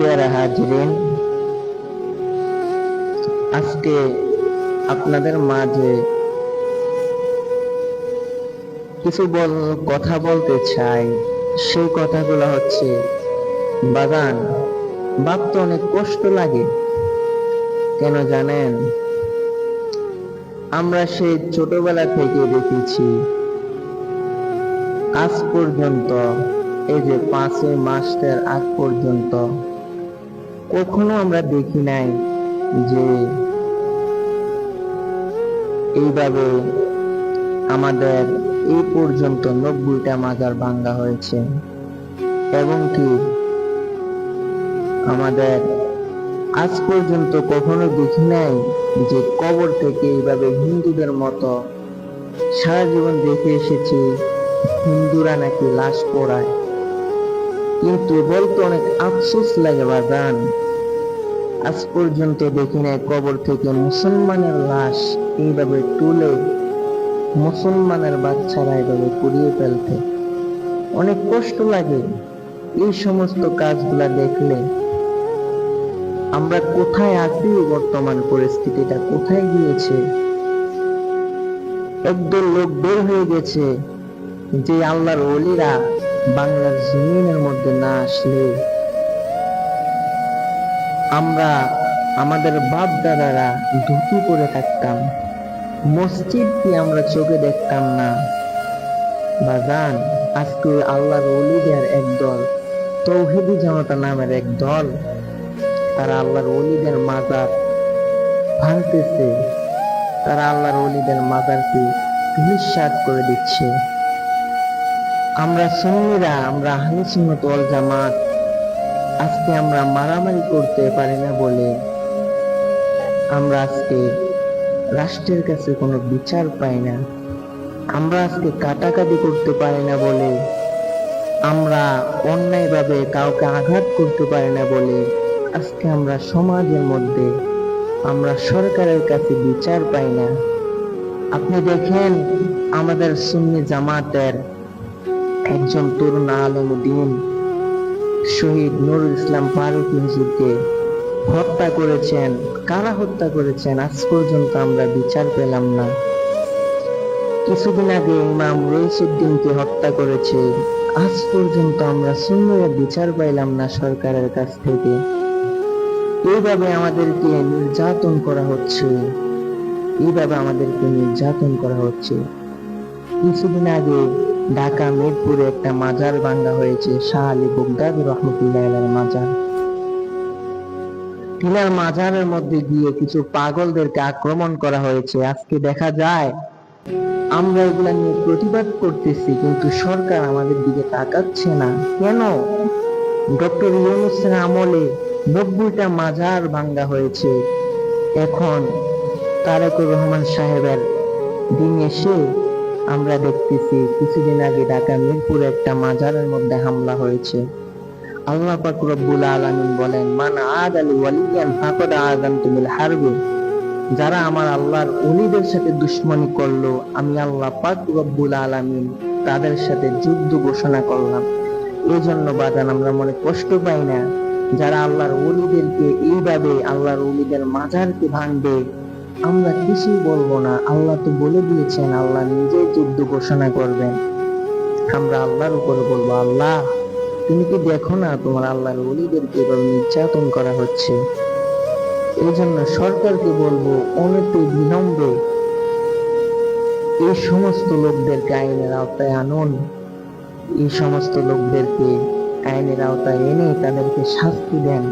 পেয়ারা হাজরিন, আজকে আপনাদের মাঝে কিছু কথা বলতে চাই। সেই কথাগুলো হচ্ছে, বাগান ভাবতে অনেক কষ্ট লাগে। কেন জানেন? আমরা সেই ছোটবেলা থেকে দেখেছি আজ পর্যন্ত, এই যে 5ই মাসের আগ পর্যন্ত কখনো আমরা দেখি নাই যে এইভাবে আমাদের এই পর্যন্ত 90টা মাজার ভাঙ্গা হয়েছে, এবং কি আমাদের আজ পর্যন্ত কখনো দেখি নাই যে কবর থেকে এইভাবে হিন্দুদের মতো সারা জীবন দেখে এসেছি হিন্দুরা নাকি লাশ পোড়ায়, কিন্তু বলতে অনেক আফসোস লাগে বাজান, আজ পর্যন্ত দেখি নাই কবর থেকে মুসলমানের লাশ এইভাবে তুলে মুসলমানের বাচ্চারা এইভাবে পুড়িয়ে ফেলতে। অনেক কষ্ট লাগে এই সমস্ত কাজগুলা দেখলে। আমরা কোথায় আছি? বর্তমান পরিস্থিতিটা কোথায় গিয়েছে? একদল লোক বের হয়ে গেছে যে আল্লাহর ওলিরা বাংলার জমিনের মধ্যে না আসলে আমরা আমাদের বাপ দাদারা ধুতি পরে থাকতাম, মসজিদ কি আমরা চোখে দেখতাম না? বাজান, আজকে আল্লাহর ওলিদের একদল, তৌহিদি জনতা নামের এক দল, তারা আল্লাহর ওলিদের মাজার ভাঙতেছে, তারা আল্লাহর ওলিদের মাজারকে ধূলিসাৎ করে দিচ্ছে। আমরা সুন্নিরা, আমরা আহলে সুন্নাত ওয়াল জামাত, আজকে আমরা মারামারি করতে পারি না বলে, আমরা আজকে রাষ্ট্রের কাছে কোনো বিচার পাই না, আমরা আজকে কাটাকাটি করতে পারি না বলে, আমরা অন্যায়ভাবে কাউকে আঘাত করতে পারি না বলে, আজকে আমরা সমাজের মধ্যে, আমরা সরকারের কাছে বিচার পাই না। আপনি দেখেন, আমাদের সুন্নি জামাতের একজন তরুণ আলেমউদ্দিন শহীদ নুরুল ইসলাম ফারুকী হুজুরকে হত্যা করেছেন। কারা হত্যা করেছেন আজ পর্যন্ত আমরা বিচার পেলাম না। কিছুদিন আগে ইমাম রইসুদ্দিনকে হত্যা করেছে, আজ পর্যন্ত আমরা সুন্নিরা বিচার পাইলাম না সরকারের কাছ থেকে। এইভাবে আমাদেরকে নির্যাতন করা হচ্ছে, এইভাবে আমাদেরকে নির্যাতন করা হচ্ছে। কিছুদিন আগে ঢাকা মিরপুরে একটা মাজার ভাঙ্গা হয়েছে, শাহ আলী বগদাদী রহমতুল্লাহ আলাইহির মাজার। তিনার মাজারের মধ্যে গিয়ে কিছু পাগলদেরকে আক্রমণ করা হয়েছে। আজকে দেখা যায় আমরা এগুলা নিয়ে প্রতিবাদ করতেছি, কিন্তু সরকার আমাদের দিকে তাকাচ্ছে না কেন? ডক্টর ইউনূসের আমলে 90টা মাজার ভাঙ্গা হয়েছে, এখন তারেকুর রহমান সাহেবের দিন এসে আমরা দেখতেছি কিছুদিন আগে ঢাকা মিরপুরে একটা মাজারের মধ্যে হামলা হয়েছে। আল্লাহ পাক রব্বুল আলামিন বলেন, মান আদালি ওয়ালিয়ান ফাকাদ আযানতু বিল হারবি, যারা আমার আল্লাহর ওলিদের সাথে দুশমনি করলো, আমি আল্লাহ পাক রব্বুল আলামিন তাদের সাথে যুদ্ধ ঘোষণা করলাম। এই জন্য বাজান, আমরা মনে কষ্ট পাই না যারা আল্লাহর ওলিদেরকে এইভাবে আল্লাহর ওলিদের মাজারকে ভাঙবে, আমরা কিছুই বলবো না। আল্লাহ তো বলে দিয়েছেন আল্লাহ নিজেই যুদ্ধ ঘোষণা করবেন। আমরা আল্লাহর উপরে বলবো, আল্লাহ তুমি কি দেখো না তোমার আল্লাহর ওলিদেরকে এভাবে নির্যাতন করা হচ্ছে? এই জন্য সরকারকে বলবো, অনতি বিলম্বে এই সমস্ত লোকদেরকে আইনের আওতায় আনুন, এই সমস্ত লোকদেরকে আইনের আওতায় এনে তাদেরকে শাস্তি দেন।